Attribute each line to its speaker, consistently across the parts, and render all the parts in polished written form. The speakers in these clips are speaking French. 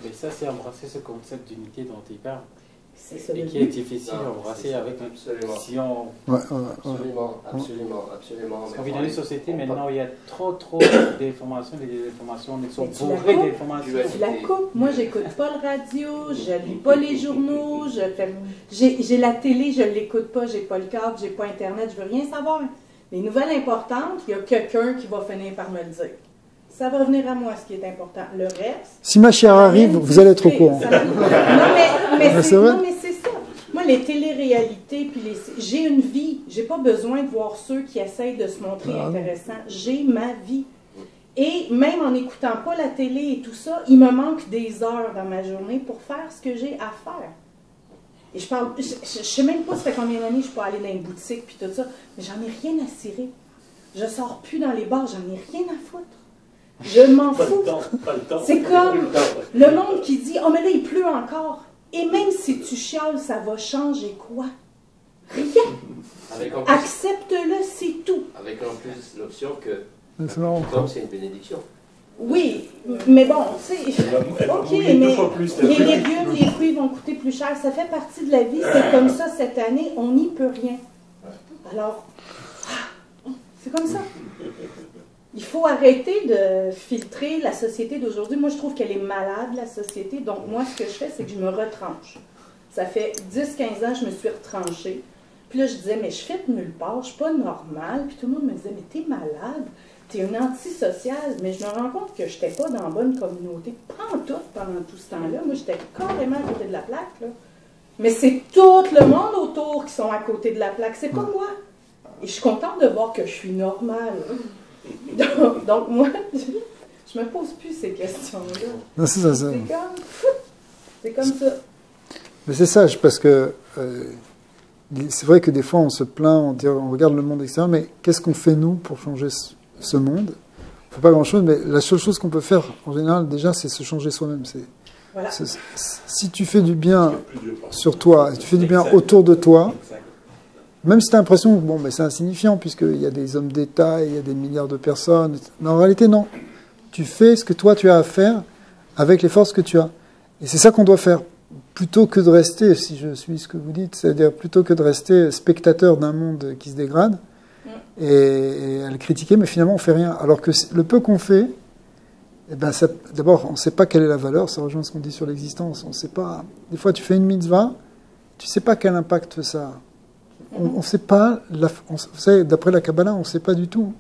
Speaker 1: Et ça, c'est embrasser ce concept d'unité dont il parle.
Speaker 2: Et
Speaker 1: qui est difficile à embrasser avec
Speaker 3: absolument.
Speaker 1: Si on...
Speaker 3: Absolument.
Speaker 1: Parce qu'on vit dans une société maintenant où il y a trop d'informations, les informations sont bourrées d'informations.
Speaker 2: Tu la coupes. Moi, j'écoute pas le radio, je lis pas les journaux, j'ai la télé, je l'écoute pas, j'ai pas le câble, j'ai pas Internet, je veux rien savoir. Les nouvelles importantes, il y a quelqu'un qui va finir par me le dire. Ça va revenir à moi, ce qui est important. Le reste...
Speaker 4: Si ma chère arrive, vous allez être au courant.
Speaker 2: Non, mais c'est ça. Moi, les téléréalités, puis j'ai une vie. J'ai pas besoin de voir ceux qui essayent de se montrer intéressants. J'ai ma vie. Et même en n'écoutant pas la télé et tout ça, il me manque des heures dans ma journée pour faire ce que j'ai à faire. Et je sais même pas ça fait combien d'années je peux aller dans une boutique puis tout ça, mais j'en ai rien à cirer. Je sors plus dans les bars, j'en ai rien à foutre. Je m'en fous. C'est comme le monde qui dit « Oh, mais là, il pleut encore. » Et même si tu chiales, ça va changer quoi? Rien. Accepte-le, c'est tout.
Speaker 3: Avec en plus l'option que
Speaker 4: comme
Speaker 3: c'est une bénédiction.
Speaker 2: Oui, mais bon, tu sais, ok, mais les légumes, les fruits vont coûter plus cher. Ça fait partie de la vie. C'est comme ça cette année. On n'y peut rien. Alors, c'est comme ça. Il faut arrêter de filtrer la société d'aujourd'hui. Moi, je trouve qu'elle est malade, la société. Donc, moi, ce que je fais, c'est que je me retranche. Ça fait 10-15 ans que je me suis retranchée. Puis là, je disais, mais je fais nulle part, je suis pas normale. Puis tout le monde me disait, mais t'es malade, t'es une antisociale. Mais je me rends compte que je n'étais pas dans la bonne communauté. Pas en tout pendant tout ce temps-là. Moi, j'étais carrément à côté de la plaque, là. Mais c'est tout le monde autour qui sont à côté de la plaque. C'est pas moi. Et je suis contente de voir que je suis normale. Donc moi, je me pose plus ces questions-là.
Speaker 4: Non, c'est ça.
Speaker 2: C'est comme ça.
Speaker 4: Mais c'est sage parce que c'est vrai que des fois on se plaint, on regarde le monde extérieur, mais qu'est-ce qu'on fait nous pour changer ce monde? On ne fait pas grand-chose, mais la seule chose qu'on peut faire en général déjà, c'est se changer soi-même.
Speaker 2: Voilà.
Speaker 4: Si tu fais du bien sur toi, si tu fais du bien autour de toi, même si tu as l'impression que bon, ben, c'est insignifiant, puisqu'il y a des hommes d'État, il y a des milliards de personnes, mais en réalité, non. Tu fais ce que toi, tu as à faire avec les forces que tu as. Et c'est ça qu'on doit faire. Plutôt que de rester, si je suis ce que vous dites, c'est-à-dire plutôt que de rester spectateur d'un monde qui se dégrade et à le critiquer, mais finalement, on ne fait rien. Alors que le peu qu'on fait, eh ben, d'abord, on ne sait pas quelle est la valeur, ça rejoint ce qu'on dit sur l'existence. On sait pas. Des fois, tu fais une mitzvah, tu ne sais pas quel impact ça a. On ne sait pas, vous savez, d'après la Kabbalah, on ne sait pas du tout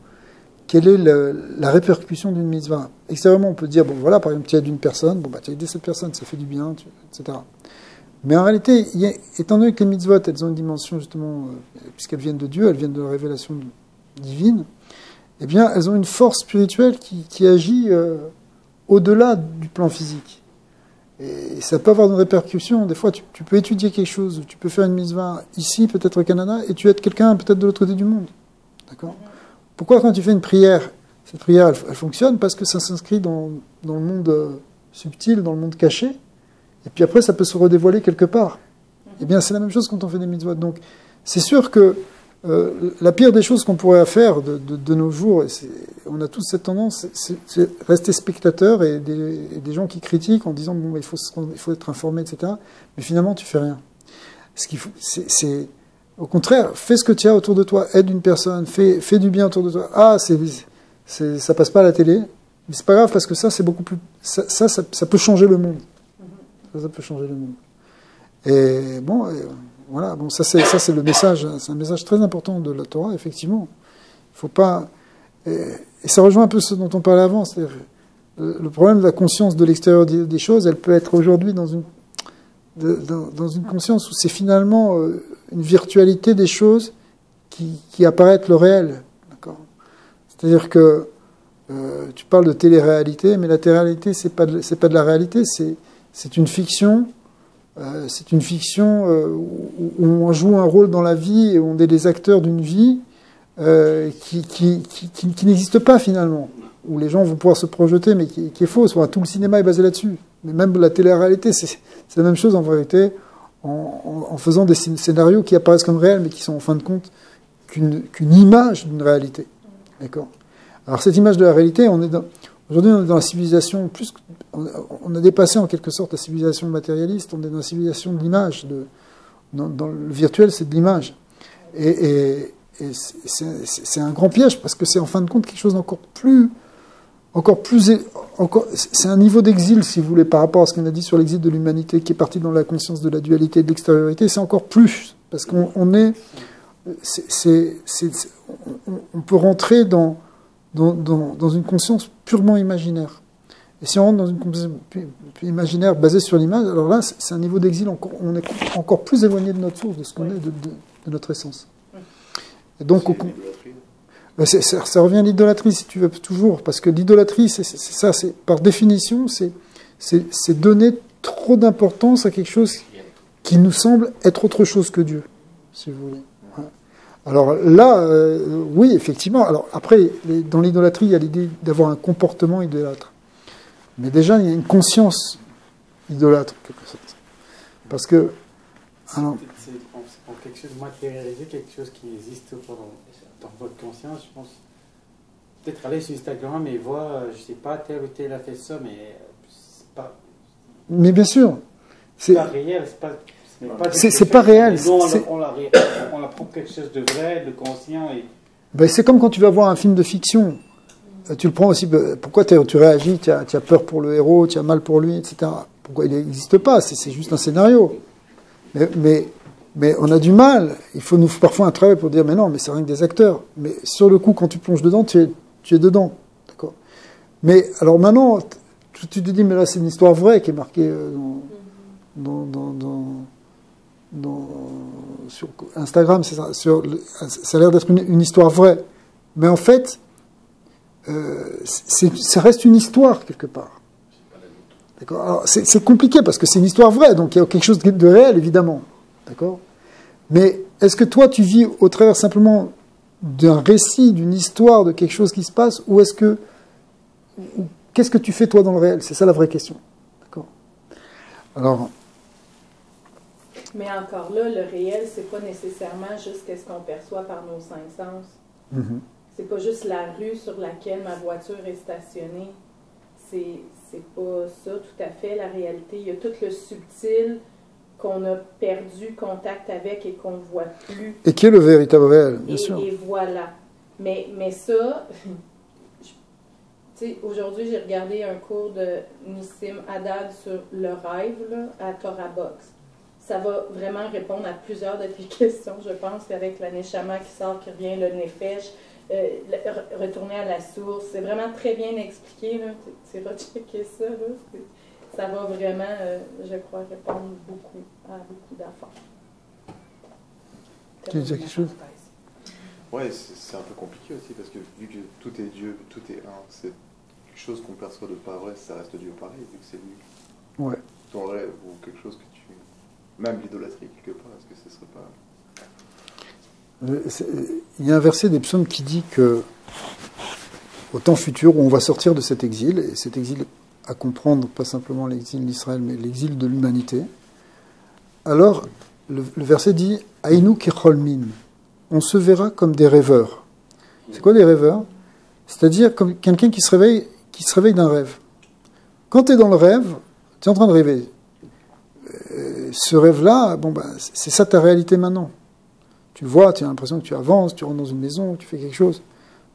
Speaker 4: quelle est la répercussion d'une mitzvah. Extérieurement, on peut dire, bon voilà, par exemple, tu aides une personne, bon bah tu as aidé cette personne, ça fait du bien, etc. Mais en réalité, étant donné que les mitzvot, elles ont une dimension justement, puisqu'elles viennent de Dieu, elles viennent de la révélation divine, eh bien, elles ont une force spirituelle qui agit au-delà du plan physique. Et ça peut avoir une répercussion. Des fois, tu peux étudier quelque chose, tu peux faire une mitzvah ici, peut-être au Canada, et tu aides quelqu'un peut-être de l'autre côté du monde. D'accord ? Pourquoi quand tu fais une prière, cette prière, elle fonctionne? Parce que ça s'inscrit dans le monde subtil, dans le monde caché, et puis après, ça peut se redévoiler quelque part. Eh bien, c'est la même chose quand on fait des mitzvot. Donc, c'est sûr que la pire des choses qu'on pourrait faire de nos jours, et on a tous cette tendance, c'est rester spectateur et des gens qui critiquent en disant bon, il faut être informé, etc. Mais finalement, tu fais rien. Ce qu'il faut, c'est au contraire, fais ce que tu as autour de toi, aide une personne, fais du bien autour de toi. Ah, ça passe pas à la télé, mais c'est pas grave parce que ça, c'est beaucoup plus, ça peut changer le monde. Ça peut changer le monde. Et bon. Voilà, bon, ça c'est le message, c'est un message très important de la Torah, effectivement. Il faut pas, et ça rejoint un peu ce dont on parlait avant, c'est-à-dire le problème de la conscience de l'extérieur des choses, elle peut être aujourd'hui dans une conscience où c'est finalement une virtualité des choses qui apparaît le réel, d'accord. C'est-à-dire que tu parles de télé-réalité, mais la télé-réalité c'est pas de la réalité, c'est une fiction. C'est une fiction où on joue un rôle dans la vie et où on est des acteurs d'une vie qui n'existe pas finalement, où les gens vont pouvoir se projeter, mais qui est fausse. Enfin, tout le cinéma est basé là-dessus. Mais même la télé-réalité, c'est la même chose en vérité, en faisant des scénarios qui apparaissent comme réels, mais qui sont en fin de compte qu'une image d'une réalité. D'accord ? Alors cette image de la réalité, aujourd'hui on est dans la civilisation, plus on a dépassé en quelque sorte la civilisation matérialiste, on est dans la civilisation de l'image. Dans le virtuel, c'est de l'image. Et c'est un grand piège, parce que c'est en fin de compte quelque chose d'encore plus... c'est un niveau d'exil, si vous voulez, par rapport à ce qu'on a dit sur l'exil de l'humanité, qui est parti dans la conscience de la dualité et de l'extériorité. C'est encore plus, parce qu'on est... on peut rentrer dans une conscience purement imaginaire. Et si on rentre dans une conscience imaginaire basée sur l'image, alors là, c'est un niveau d'exil, on est encore plus éloigné de notre source, de ce qu'on est, de notre essence. Et donc, ça revient à l'idolâtrie, si tu veux, toujours, parce que l'idolâtrie, c'est ça, par définition, c'est donner trop d'importance à quelque chose qui nous semble être autre chose que Dieu, si vous voulez. Alors là, oui, effectivement. Alors après, dans l'idolâtrie, il y a l'idée d'avoir un comportement idolâtre. Mais déjà, il y a une conscience idolâtre, en quelque sorte. Parce que...
Speaker 1: C'est pour quelque chose de matérialisé, quelque chose qui existe dans votre conscience, je pense. Peut-être aller sur Instagram et voir, je sais pas, tel ou tel a fait ça, mais c'est pas...
Speaker 4: Mais bien sûr.
Speaker 1: C'est pas réel,
Speaker 4: c'est pas réel.
Speaker 1: On apprend quelque chose de vrai, de conscient. Et...
Speaker 4: Ben, c'est comme quand tu vas voir un film de fiction. Tu le prends aussi, pourquoi tu réagis, tu as peur pour le héros, tu as mal pour lui, etc. Pourquoi il n'existe pas, c'est juste un scénario. Mais on a du mal, il faut nous parfois un travail pour dire, mais non, mais c'est rien que des acteurs. Mais sur le coup, quand tu plonges dedans, tu es dedans. D'accord. Mais alors maintenant, tu te dis, mais là c'est une histoire vraie qui est marquée sur Instagram, ça a l'air d'être une histoire vraie. Mais en fait, ça reste une histoire quelque part. D'accord. Alors c'est compliqué parce que c'est une histoire vraie, donc il y a quelque chose de réel évidemment. D'accord. Mais est-ce que toi tu vis au travers simplement d'un récit, d'une histoire, de quelque chose qui se passe, ou qu'est-ce que tu fais toi dans le réel? C'est ça la vraie question. D'accord. Alors.
Speaker 2: Mais encore là, le réel, c'est pas nécessairement juste ce qu'on perçoit par nos cinq sens.
Speaker 4: Mm-hmm.
Speaker 2: C'est pas juste la rue sur laquelle ma voiture est stationnée. C'est pas ça tout à fait la réalité. Il y a tout le subtil qu'on a perdu contact avec et qu'on ne voit plus.
Speaker 4: Et qui est le véritable réel, bien sûr.
Speaker 2: Et voilà. Mais ça, tu sais, aujourd'hui, j'ai regardé un cours de Nissim Haddad sur le rêve là, à Torah Box. Ça va vraiment répondre à plusieurs de tes questions, je pense, avec la Neshama qui sort, qui revient, le Nefesh, retourner à la source. C'est vraiment très bien expliqué. Tu rechecker ça. Là. Ça va vraiment, je crois, répondre beaucoup à beaucoup d'affaires.
Speaker 4: Tu veux dire quelque chose?
Speaker 5: Oui, c'est un peu compliqué aussi, parce que vu que tout est Dieu, tout est un, c'est quelque chose qu'on perçoit de pas vrai, ça reste Dieu pareil, vu que c'est lui.
Speaker 4: Ouais.
Speaker 5: Ton rêve ou quelque chose que tu... Même l'idolâtrie, quelque part, est-ce que ce serait pas...
Speaker 4: Il y a un verset des psaumes qui dit que au temps futur où on va sortir de cet exil, et cet exil à comprendre pas simplement l'exil d'Israël, mais l'exil de l'humanité, alors le verset dit « Aïnou kecholmin » on se verra comme des rêveurs. C'est quoi des rêveurs? C'est-à-dire comme quelqu'un qui se réveille d'un rêve. Quand tu es dans le rêve, tu es en train de rêver. Ce rêve-là, c'est ça ta réalité maintenant. Tu le vois, tu as l'impression que tu avances, tu rentres dans une maison, tu fais quelque chose.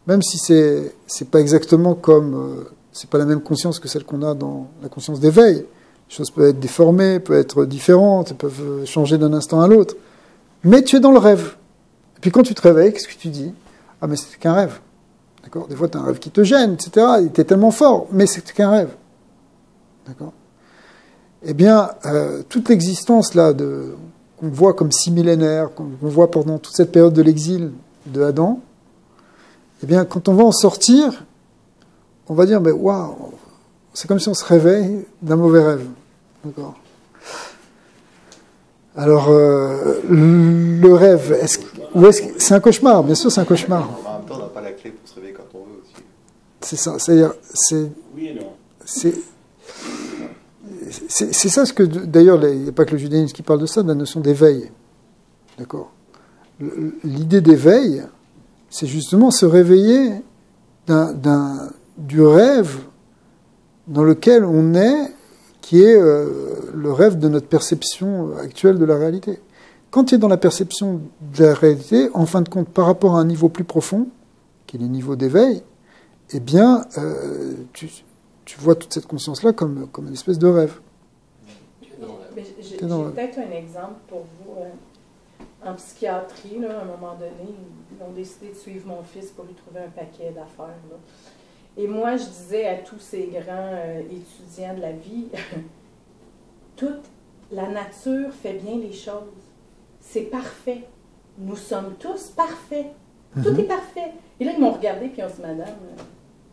Speaker 4: Même si c'est pas exactement comme... c'est pas la même conscience que celle qu'on a dans la conscience d'éveil. Les choses peuvent être déformées, peuvent être différentes, elles peuvent changer d'un instant à l'autre. Mais tu es dans le rêve. Et puis quand tu te réveilles, qu'est-ce que tu dis? Ah, mais c'était qu'un rêve. D'accord? Des fois, tu as un rêve qui te gêne, etc. Il était tellement fort, mais c'était qu'un rêve. D'accord? Eh bien, toute l'existence là qu'on voit comme 6 millénaires, qu'on voit pendant toute cette période de l'exil de Adam, eh bien, quand on va en sortir, on va dire, mais waouh, c'est comme si on se réveille d'un mauvais rêve. D'accord. Alors, le rêve, c'est un cauchemar, bien sûr, c'est un cauchemar.
Speaker 5: En même temps, on n'a pas la clé pour se réveiller quand on veut aussi.
Speaker 4: C'est ça, c'est-à-dire,
Speaker 1: oui et non.
Speaker 4: C'est ça ce que, d'ailleurs, il n'y a pas que le judaïsme qui parle de ça, de la notion d'éveil. D'accord. L'idée d'éveil, c'est justement se réveiller du rêve dans lequel on est, qui est le rêve de notre perception actuelle de la réalité. Quand tu es dans la perception de la réalité, en fin de compte, par rapport à un niveau plus profond, qui est le niveau d'éveil, eh bien, tu vois toute cette conscience-là comme une espèce de rêve.
Speaker 2: J'ai peut-être un exemple pour vous. En psychiatrie, là, à un moment donné, ils ont décidé de suivre mon fils pour lui trouver un paquet d'affaires. Là. Et moi, je disais à tous ces grands étudiants de la vie, toute la nature fait bien les choses. C'est parfait. Nous sommes tous parfaits. Tout est parfait. Et là, ils m'ont regardé et ils ont dit, madame,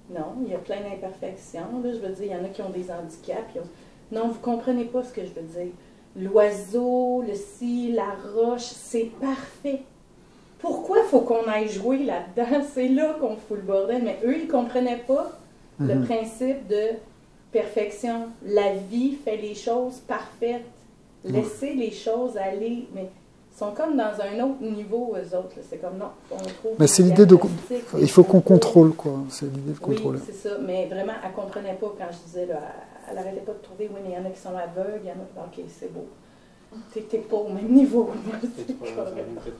Speaker 2: non, il y a plein d'imperfections. Là, je veux dire, il y en a qui ont des handicaps. Non, vous ne comprenez pas ce que je veux dire. L'oiseau, le ci, la roche, c'est parfait. Pourquoi il faut qu'on aille jouer là-dedans? C'est là qu'on fout le bordel. Mais eux, ils ne comprenaient pas le principe de perfection. La vie fait les choses parfaites. Laissez les choses aller. Mais ils sont comme dans un autre niveau, eux autres. C'est comme, non, on trouve...
Speaker 4: Mais c'est l'idée de... Il faut qu'on contrôle, quoi. C'est l'idée de contrôler.
Speaker 2: Oui, c'est ça. Mais vraiment, elle ne comprenait pas quand je disais, là, elle n'arrêtait pas de trouver, oui, mais il y en a qui sont aveugles, il y en a qui... OK, c'est beau. Tu n'es pas au même niveau.
Speaker 1: Peut-être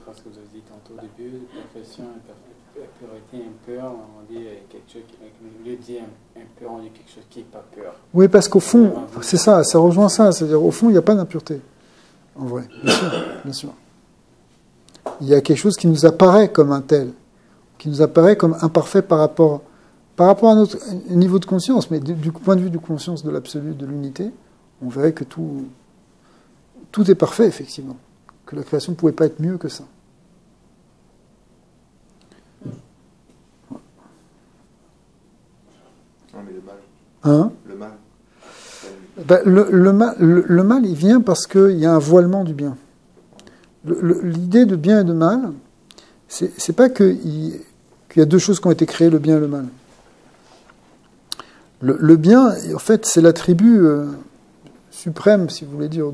Speaker 1: parce que vous avez dit tantôt au début, perfection, pureté, impur, on dit quelque chose qui... Au lieu de dire impur, on dit quelque chose qui n'est pas pur.
Speaker 4: Oui, parce qu'au fond, c'est ça, ça rejoint ça. C'est-à-dire, au fond, il n'y a pas d'impureté. En vrai, bien sûr, bien sûr. Il y a quelque chose qui nous apparaît comme un tel, qui nous apparaît comme imparfait par rapport à notre niveau de conscience, mais du point de vue de conscience de l'absolu, de l'unité, on verrait que tout est parfait, effectivement. Que la création ne pouvait pas être mieux que ça.
Speaker 5: Non, mais le mal.
Speaker 4: Hein ?
Speaker 5: Le mal.
Speaker 4: Ben, le mal, il vient parce qu'il y a un voilement du bien. L'idée de bien et de mal, c'est pas qu'il y a deux choses qui ont été créées, le bien et le mal. Le bien, en fait, c'est l'attribut suprême, si vous voulez dire,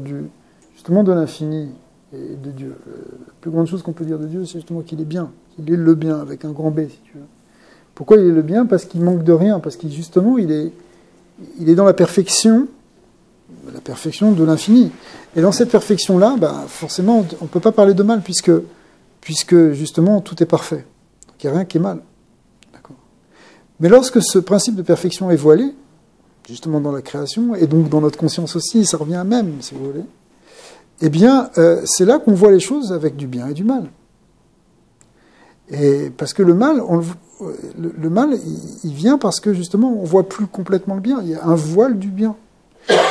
Speaker 4: justement de l'infini et de Dieu. La plus grande chose qu'on peut dire de Dieu, c'est justement qu'il est bien, qu'il est le bien, avec un grand B, si tu veux. Pourquoi il est le bien? Parce qu'il manque de rien, parce qu'il justement, il est dans la perfection de l'infini. Et dans cette perfection-là, bah, forcément, on ne peut pas parler de mal, puisque justement, tout est parfait. Donc il n'y a rien qui est mal. D'accord. Mais lorsque ce principe de perfection est voilé, justement dans la création, et donc dans notre conscience aussi, ça revient à même, si vous voulez, eh bien, c'est là qu'on voit les choses avec du bien et du mal. Et parce que le mal, il vient parce que justement, on ne voit plus complètement le bien. Il y a un voile du bien.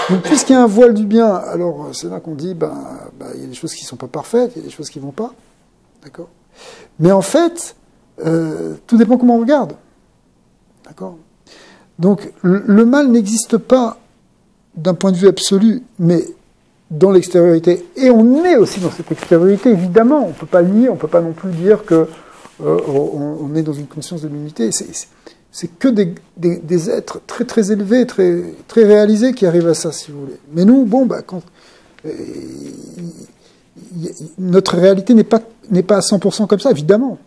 Speaker 4: Donc, puisqu'il y a un voile du bien, alors c'est là qu'on dit, il y a des choses qui ne sont pas parfaites, il y a des choses qui ne vont pas. D'accord ? Mais en fait, tout dépend comment on regarde. D'accord ? Donc, le mal n'existe pas d'un point de vue absolu, mais dans l'extériorité. Et on est aussi dans cette extériorité, évidemment. On ne peut pas le nier, on ne peut pas non plus dire que on est dans une conscience de l'unité. C'est que des êtres très très élevés, très très réalisés qui arrivent à ça, si vous voulez. Mais nous, notre réalité n'est pas à 100% comme ça, évidemment.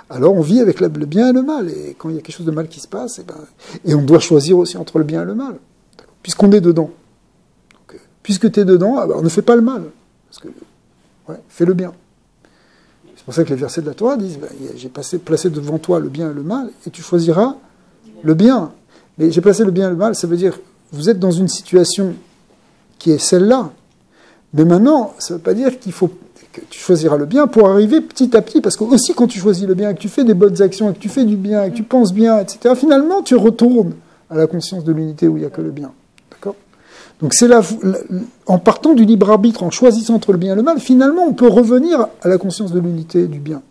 Speaker 4: Alors on vit avec le bien et le mal, et quand il y a quelque chose de mal qui se passe, et on doit choisir aussi entre le bien et le mal, puisqu'on est dedans. Donc, puisque tu es dedans, on ne fait pas le mal, parce que fais le bien. C'est pour ça que les versets de la Torah disent, j'ai placé devant toi le bien et le mal, et tu choisiras le bien. Mais j'ai placé le bien et le mal, ça veut dire, vous êtes dans une situation qui est celle-là, mais maintenant, ça ne veut pas dire que tu choisiras le bien pour arriver petit à petit, parce que aussi quand tu choisis le bien, et que tu fais des bonnes actions, et que tu fais du bien, et que tu penses bien, etc., finalement, tu retournes à la conscience de l'unité où il n'y a que le bien. D'accord ? Donc c'est là, en partant du libre arbitre, en choisissant entre le bien et le mal, finalement on peut revenir à la conscience de l'unité du bien.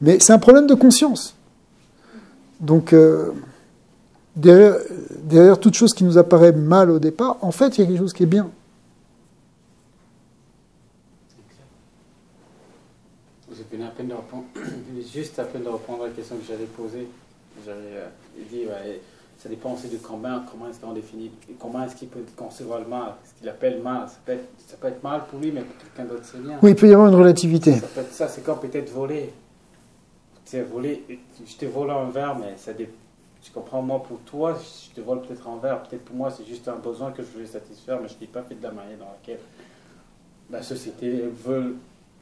Speaker 4: Mais c'est un problème de conscience. Donc derrière toute chose qui nous apparaît mal au départ, en fait il y a quelque chose qui est bien.
Speaker 1: J'ai venu à peine de répondre, juste à peine de répondre à la question que j'avais posée. J'avais dit, ça dépend aussi de comment est-ce qu'on définit, comment est-ce qu'il peut concevoir le mal, ce qu'il appelle mal. Ça peut être mal pour lui, mais pour quelqu'un d'autre c'est bien.
Speaker 4: Oui, il peut y avoir une relativité.
Speaker 1: Ça peut être c'est comme peut-être voler. Tu sais, voler, je t'ai volé un verre, mais tu comprends, moi pour toi, je te vole peut-être en verre, peut-être pour moi c'est juste un besoin que je voulais satisfaire, mais je ne l'ai pas fait de la manière dans laquelle la société veut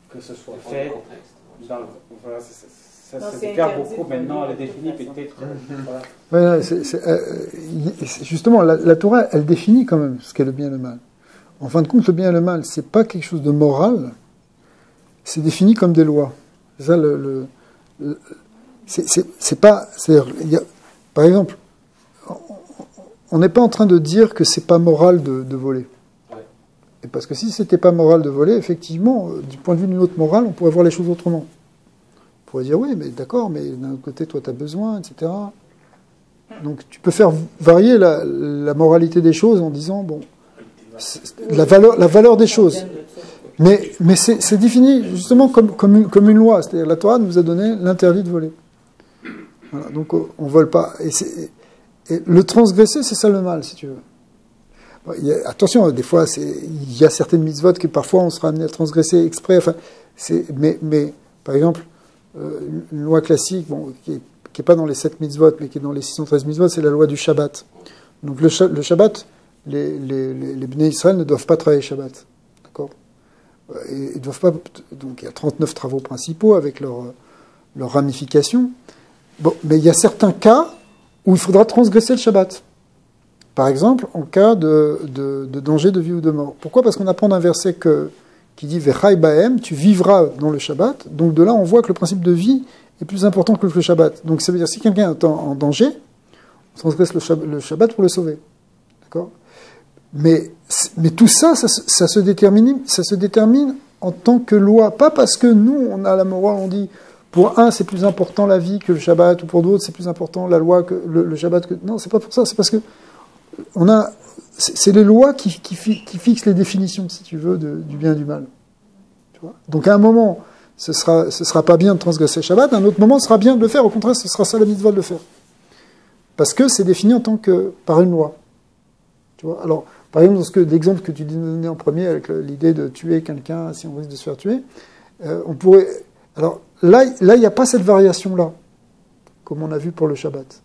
Speaker 1: que ce soit fait. Voilà, ça se perd beaucoup maintenant, elle définit peut-être.
Speaker 4: Voilà. Justement, la Torah, elle définit quand même ce qu'est le bien et le mal. En fin de compte, le bien et le mal, c'est pas quelque chose de moral, c'est défini comme des lois. C'est ça c'est pas. Par exemple, on n'est pas en train de dire que c'est pas moral de voler. Et parce que si c'était pas moral de voler, effectivement, du point de vue d'une autre morale, on pourrait voir les choses autrement. On pourrait dire, oui, mais d'accord, mais d'un autre côté, toi, tu as besoin, etc. Donc, tu peux faire varier la moralité des choses en disant, bon, la valeur des choses. Mais c'est défini justement comme une loi. C'est-à-dire, la Torah nous a donné l'interdit de voler. Voilà, donc, on ne vole pas. Et le transgresser, c'est ça le mal, si tu veux. Attention, des fois, il y a certaines mitzvot que parfois on sera amené à transgresser exprès. Enfin, mais par exemple, une loi classique, bon, qui est pas dans les 7 mitzvot, mais qui est dans les 613 mitzvot, c'est la loi du Shabbat. Donc le Shabbat, les Bnei Israël ne doivent pas travailler Shabbat, d'accord ? Ils doivent pas. Donc il y a 39 travaux principaux avec leurs ramifications. Bon, mais il y a certains cas où il faudra transgresser le Shabbat. Par exemple, en cas de danger de vie ou de mort. Pourquoi ? Parce qu'on apprend d'un verset qui dit « Vechai bahem », tu vivras dans le Shabbat. Donc de là, on voit que le principe de vie est plus important que le Shabbat. Donc ça veut dire, si quelqu'un est en danger, on transgresse le Shabbat pour le sauver. D'accord ? Mais tout ça, ça se détermine en tant que loi. Pas parce que nous, on a la morale, on dit, pour un, c'est plus important la vie que le Shabbat, ou pour d'autres, c'est plus important la loi que le Shabbat. Non, c'est pas pour ça, c'est parce que c'est les lois qui fixent les définitions, si tu veux, du bien et du mal. Tu vois ? Donc à un moment, ce sera pas bien de transgresser le Shabbat, à un autre moment, ce sera bien de le faire. Au contraire, ce sera ça la mitzvah de le faire. Parce que c'est défini en tant que par une loi. Tu vois ? Alors, par exemple, dans l'exemple que tu donnais en premier, avec l'idée de tuer quelqu'un si on risque de se faire tuer, on pourrait. Alors là, il n'y a pas cette variation-là, comme on a vu pour le Shabbat.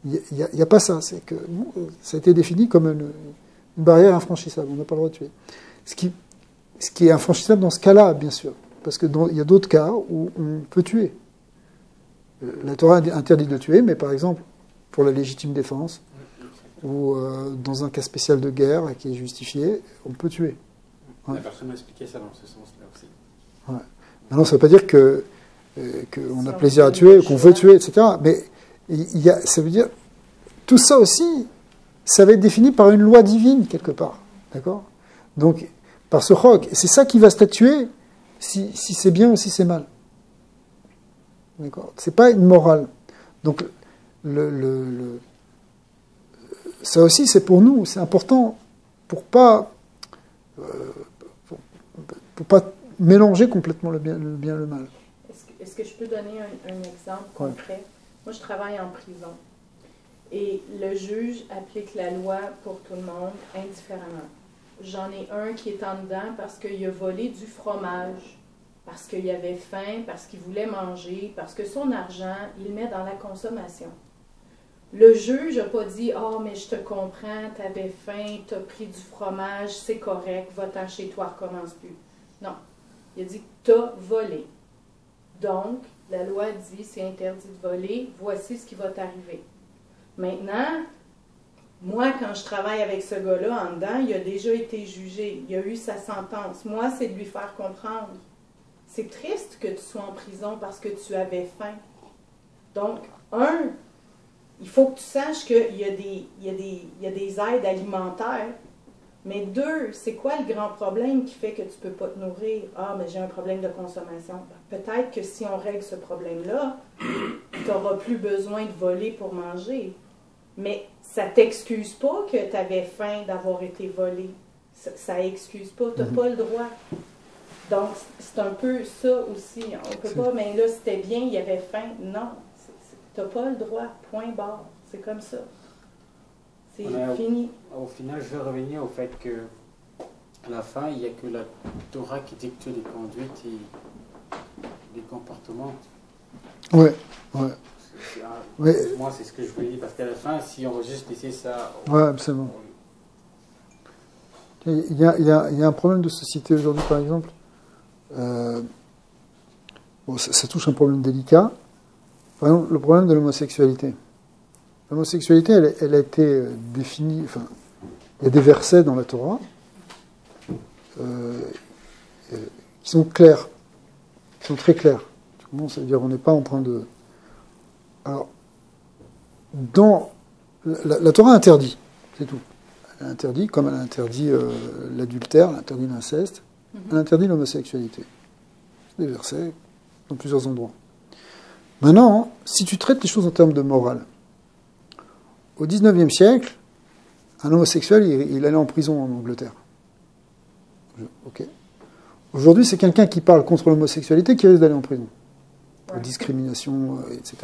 Speaker 4: Il n'y a pas ça. C'est que ça a été défini comme une barrière infranchissable. On n'a pas le droit de tuer. Ce qui est infranchissable dans ce cas-là, bien sûr. Parce qu'il y a d'autres cas où on peut tuer. La Torah interdit de tuer, mais par exemple, pour la légitime défense, ou dans un cas spécial de guerre qui est justifié, on peut tuer.
Speaker 1: Ouais. La personne m'a expliqué ça dans ce sens-là aussi.
Speaker 4: Ouais. Maintenant, ça ne veut pas dire qu'on a plaisir à tuer, qu'on veut tuer, etc. Mais ça veut dire, tout ça aussi, ça va être défini par une loi divine, quelque part. D'accord ? Donc, par ce chok. C'est ça qui va statuer si c'est bien ou si c'est mal. D'accord ? C'est pas une morale. Donc, ça aussi, c'est pour nous, c'est important pour pas mélanger complètement le bien et le mal.
Speaker 2: Est-ce que je peux donner un exemple concret ? Moi, je travaille en prison. Et le juge applique la loi pour tout le monde indifféremment. J'en ai un qui est en dedans parce qu'il a volé du fromage, parce qu'il avait faim, parce qu'il voulait manger, parce que son argent, il le met dans la consommation. Le juge n'a pas dit « Ah, mais je te comprends, tu avais faim, tu as pris du fromage, c'est correct, va-t'en chez toi, recommence plus. » Non. Il a dit « Tu as volé. Donc, la loi dit c'est interdit de voler, voici ce qui va t'arriver. » Maintenant, moi, quand je travaille avec ce gars-là en dedans, il a déjà été jugé, il a eu sa sentence. Moi, c'est de lui faire comprendre. C'est triste que tu sois en prison parce que tu avais faim. Donc, il faut que tu saches qu'il y a des aides alimentaires. Mais 2, c'est quoi le grand problème qui fait que tu ne peux pas te nourrir? Ah, mais j'ai un problème de consommation. Peut-être que si on règle ce problème-là, tu n'auras plus besoin de voler pour manger. Mais ça ne t'excuse pas que tu avais faim d'avoir été volé. Ça n'excuse pas. Tu n'as pas le droit. Donc, c'est un peu ça aussi. On ne peut pas, mais là, c'était bien, il y avait faim. Non, tu n'as pas le droit. Point barre. C'est comme ça. C'est fini.
Speaker 1: Au final, je vais revenir au fait que à la fin, il n'y a que la Torah qui dicte les conduites et les comportements.
Speaker 4: Ouais.
Speaker 1: Moi, c'est ce que je voulais dire, parce qu'à la fin, si on veut juste laisser ça...
Speaker 4: Ouais, absolument. Il y a un problème de société aujourd'hui, par exemple. Bon, ça touche un problème délicat. Par exemple, le problème de l'homosexualité. L'homosexualité, elle a été définie... Enfin, il y a des versets dans la Torah qui sont clairs, qui sont très clairs. C'est-à-dire, on n'est pas en train de... Alors, dans... La Torah interdit, c'est tout. Elle interdit, comme elle interdit l'adultère, elle interdit l'inceste, elle interdit l'homosexualité. C'est des versets dans plusieurs endroits. Maintenant, si tu traites les choses en termes de morale, au XIXe siècle, un homosexuel, il allait en prison en Angleterre. Ok. Aujourd'hui, c'est quelqu'un qui parle contre l'homosexualité qui risque d'aller en prison. Pour discrimination, etc.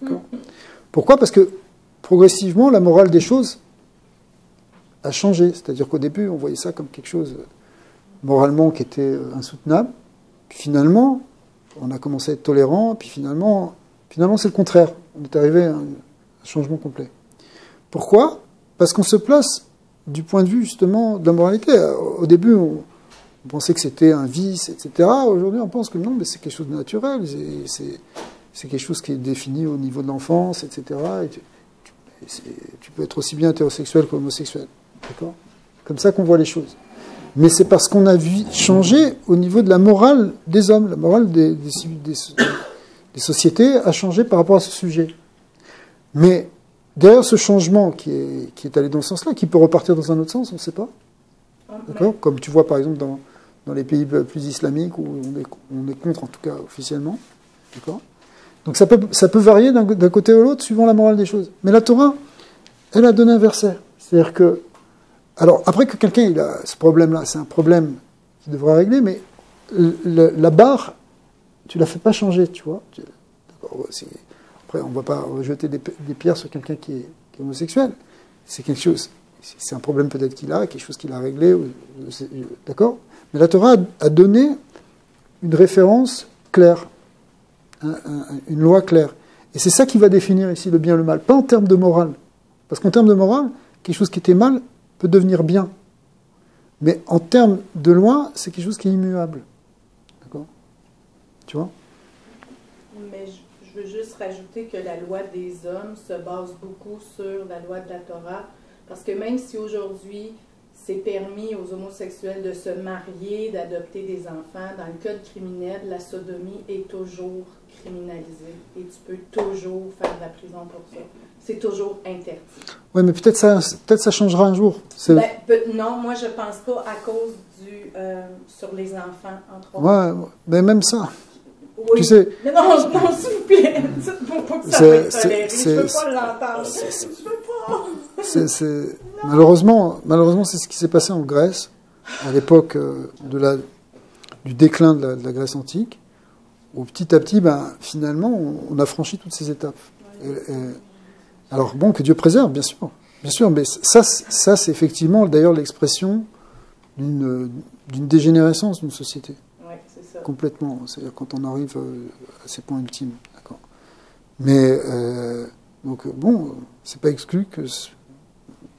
Speaker 4: D'accord ? Pourquoi ? Parce que progressivement, la morale des choses a changé. C'est-à-dire qu'au début, on voyait ça comme quelque chose moralement qui était insoutenable. Puis finalement, on a commencé à être tolérant. Puis finalement c'est le contraire. On est arrivé à un changement complet. Pourquoi ? Parce qu'on se place du point de vue justement de la moralité. Au début, on pensait que c'était un vice, etc. Aujourd'hui, on pense que non, mais c'est quelque chose de naturel. C'est quelque chose qui est défini au niveau de l'enfance, etc. Et tu peux être aussi bien hétérosexuel qu'homosexuel. D'accord ? Comme ça qu'on voit les choses. Mais c'est parce qu'on a vu changer au niveau de la morale des hommes. La morale des sociétés a changé par rapport à ce sujet. Mais derrière ce changement qui est allé dans ce sens-là, qui peut repartir dans un autre sens, on ne sait pas. D'accord ? Comme tu vois par exemple dans les pays plus islamiques où on est contre, en tout cas officiellement. D'accord ? Donc ça peut varier d'un côté à l'autre suivant la morale des choses. Mais la Torah, elle a donné un verset. C'est-à-dire que... Alors, après que quelqu'un il a ce problème-là, c'est un problème qu'il devra régler, mais la barre, tu la fais pas changer, tu vois. Après, on ne va pas rejeter des pierres sur quelqu'un qui est homosexuel. C'est quelque chose... C'est un problème peut-être qu'il a, quelque chose qu'il a réglé, d'accord ? Mais la Torah a donné une référence claire, une loi claire. Et c'est ça qui va définir ici le bien et le mal, pas en termes de morale. Parce qu'en termes de morale, quelque chose qui était mal peut devenir bien. Mais en termes de loi, c'est quelque chose qui est immuable. D'accord ? Tu vois ?
Speaker 2: Mais je veux juste rajouter que la loi des hommes se base beaucoup sur la loi de la Torah. Parce que même si aujourd'hui, c'est permis aux homosexuels de se marier, d'adopter des enfants, dans le code criminel, la sodomie est toujours criminalisée. Et tu peux toujours faire de la prison pour ça. C'est toujours interdit.
Speaker 4: Oui, mais peut-être ça changera un jour.
Speaker 2: Non, moi je pense pas à cause sur les enfants, entre autres.
Speaker 4: Ouais, mais même ça.
Speaker 2: Oui.
Speaker 4: Tu sais,
Speaker 2: mais non, s'il vous plaît, dites-moi pas que ça va être toléré. Je ne peux pas l'entendre. Je peux pas.
Speaker 4: Malheureusement, c'est ce qui s'est passé en Grèce, à l'époque du déclin de la Grèce antique, où petit à petit, finalement, on a franchi toutes ces étapes. Alors bon, que Dieu préserve, bien sûr, mais ça c'est effectivement d'ailleurs l'expression d'une dégénérescence d'une société.
Speaker 2: Ouais, c'est ça.
Speaker 4: Complètement, c'est-à-dire quand on arrive à ces points ultimes, d'accord. Mais donc bon, c'est pas exclu que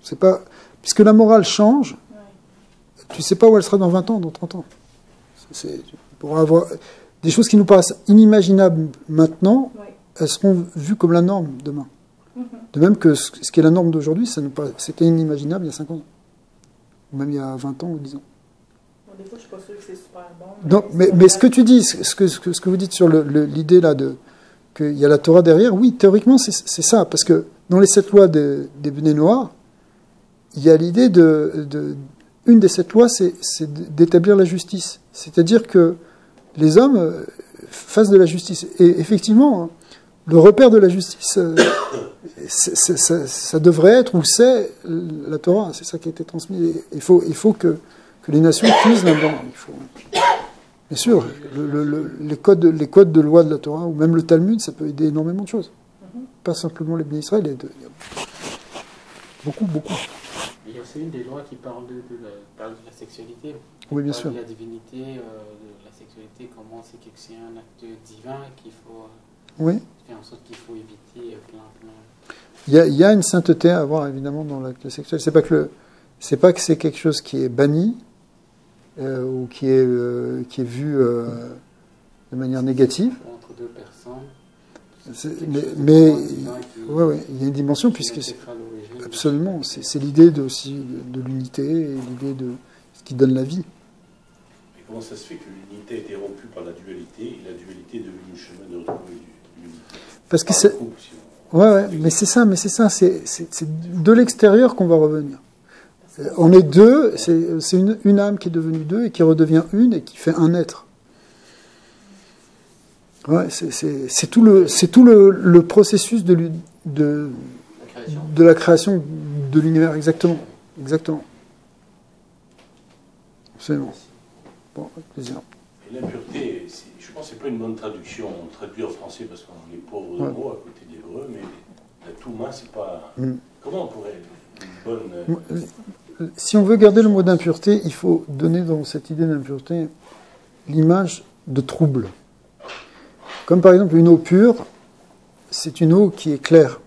Speaker 4: c'est pas puisque la morale change, tu sais pas où elle sera dans 20 ans, dans 30 ans. Tu pourras avoir des choses qui nous paraissent inimaginables maintenant, elles seront vues comme la norme demain. De même que ce qui est la norme d'aujourd'hui, c'était inimaginable il y a 5 ans. Ou même il y a 20 ans ou 10 ans.
Speaker 2: Bon, des fois, je suis pas sûre que c'est super bon.
Speaker 4: Donc, mais ce que tu dis, ce que vous dites sur l'idée là qu'il y a la Torah derrière, oui, théoriquement, c'est ça. Parce que dans les 7 lois des Bnei Noach, il y a l'idée une des 7 lois, c'est d'établir la justice. C'est-à-dire que les hommes fassent de la justice. Et effectivement, le repère de la justice, ça devrait être, ou c'est la Torah, c'est ça qui a été transmis. Il faut que les nations puissent là-dedans. Bien sûr, les codes de loi de la Torah, ou même le Talmud, ça peut aider énormément de choses. Pas simplement les Bnei Israël, il y a beaucoup.
Speaker 1: Il y a aussi une des lois qui parle de la sexualité.
Speaker 4: Oui, bien sûr.
Speaker 1: De la divinité, de la sexualité, comment c'est un acte divin qu'il faut
Speaker 4: Oui.
Speaker 1: Fait en sorte qu'il faut éviter plein.
Speaker 4: Il y a une sainteté à avoir, évidemment, dans l'acte sexuel. C'est pas que c'est quelque chose qui est banni, ou qui est vu de manière négative.
Speaker 1: Entre deux personnes.
Speaker 4: Mais ouais, il y a une dimension, puisque absolument, c'est l'idée aussi de l'unité et l'idée de ce qui donne la vie.
Speaker 6: Mais comment ça se fait que l'unité a été rompue par la dualité et la dualité est devenue le chemin de retrouver l'unité?
Speaker 4: Parce que c'est... Ouais, mais c'est ça, c'est de l'extérieur qu'on va revenir. On est deux, c'est une âme qui est devenue deux et qui redevient une et qui fait un être. Ouais, c'est tout le processus de la création de l'univers, exactement. Absolument. Bon, avec plaisir.
Speaker 6: Et l'impureté, je pense que c'est pas une bonne traduction. On traduit en français parce qu'on est pauvre de mots à côté d'hébreu, mais la touma, c'est pas... Comment on pourrait une bonne...
Speaker 4: Si on veut garder le mot d'impureté, il faut donner dans cette idée d'impureté l'image de trouble. Comme par exemple une eau pure, c'est une eau qui est claire.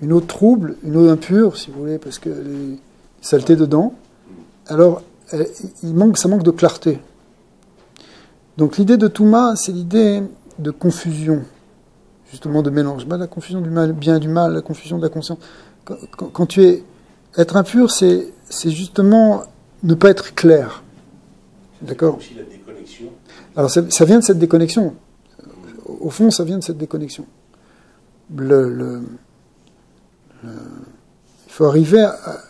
Speaker 4: Une eau trouble, une eau impure, si vous voulez, parce qu'il y a des saletés dedans, alors ça manque de clarté. Donc l'idée de Touma, c'est l'idée de confusion, justement de mélange. La confusion du mal, bien et du mal, la confusion de la conscience. Quand tu es... Être impur, c'est justement ne pas être clair. D'accord ?
Speaker 6: Aussi la déconnexion.
Speaker 4: Alors ça vient de cette déconnexion. Au fond, ça vient de cette déconnexion. Il faut arriver à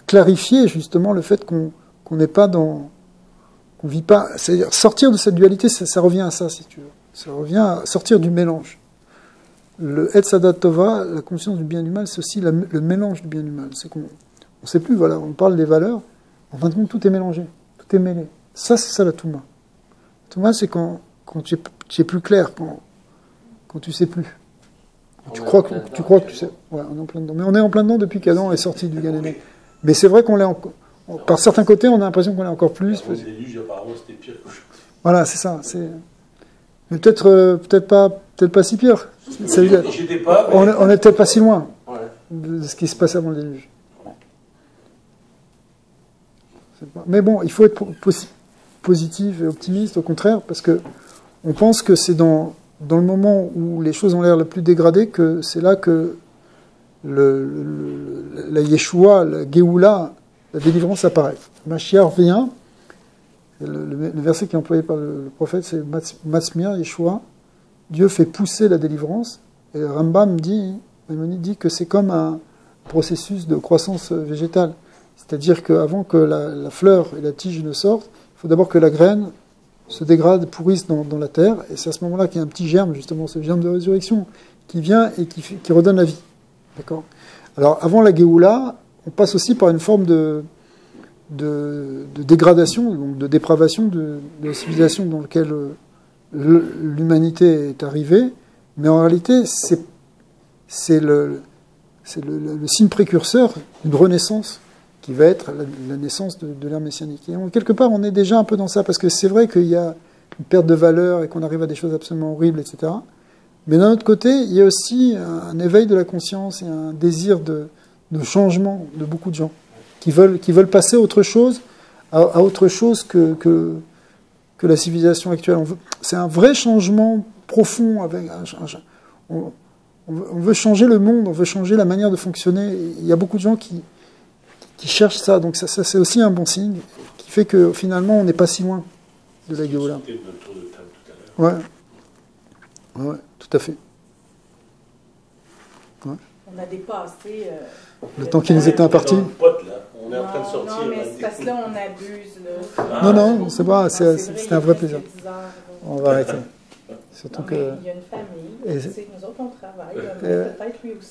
Speaker 4: clarifier justement le fait qu'on n'est pas dans... qu'on vit pas... C'est-à-dire sortir de cette dualité, ça revient à ça, si tu veux. Ça revient à sortir du mélange. Le Etzadat Tova, la conscience du bien et du mal, c'est aussi le mélange du bien et du mal. C'est qu'on ne sait plus, voilà, on parle des valeurs, en fin de compte, tout est mélangé, tout est mêlé. Ça, c'est ça la Touma. La Touma, c'est quand tu es plus clair, quand tu sais plus. Tu crois que tu sais. Ouais, on est en plein dedans. Mais on est en plein dedans depuis qu'Adam est sorti du Gan Eden. Mais c'est vrai qu'on l'est encore. Par certains côtés, on a l'impression qu'on l'est encore plus.
Speaker 6: Le déluge, apparemment, c'était pire que je...
Speaker 4: Voilà, c'est ça. Mais peut-être pas si pire.
Speaker 6: J'étais pas. Mais...
Speaker 4: On n'est peut-être pas si loin de ce qui se passe avant le déluge. Mais bon, il faut être positif et optimiste, au contraire, parce que on pense que c'est dans le moment où les choses ont l'air le plus dégradées que c'est là que la Yeshua, la Géoula, la délivrance apparaît. Mashiach vient. Le verset qui est employé par le prophète, c'est Matzmir, Yeshua. Dieu fait pousser la délivrance. Et Rambam dit que c'est comme un processus de croissance végétale. C'est-à-dire qu'avant que la fleur et la tige ne sortent, il faut d'abord que la graine se dégrade, pourrisse dans la terre. Et c'est à ce moment-là qu'il y a un petit germe, justement, ce germe de résurrection, qui vient et qui redonne la vie. D'accord ? Alors, avant la Géoula, on passe aussi par une forme de dégradation, donc de dépravation de la civilisation dans laquelle l'humanité est arrivée, mais en réalité, c'est le signe précurseur d'une renaissance qui va être la naissance de l'ère messianique. Et quelque part, on est déjà un peu dans ça, parce que c'est vrai qu'il y a une perte de valeur et qu'on arrive à des choses absolument horribles, etc. Mais d'un autre côté, il y a aussi un éveil de la conscience et un désir de changement de beaucoup de gens qui veulent passer à autre chose, à autre chose que la civilisation actuelle. C'est un vrai changement profond. On veut changer le monde, on veut changer la manière de fonctionner. Il y a beaucoup de gens qui cherchent ça. Donc ça c'est aussi un bon signe qui fait que finalement on n'est pas si loin de la Géoula. Ouais, tout à fait. Ouais.
Speaker 2: On a dépassé...
Speaker 4: le temps qui nous était imparti.
Speaker 6: On est en train de sortir.
Speaker 2: Non, mais c'est parce que là, on abuse. Là.
Speaker 4: Non, c'est pas. C'était un vrai plaisir. On va arrêter. Surtout
Speaker 2: non,
Speaker 4: que.
Speaker 2: il y a une famille. Nous autres, on travaille. Peut-être lui aussi.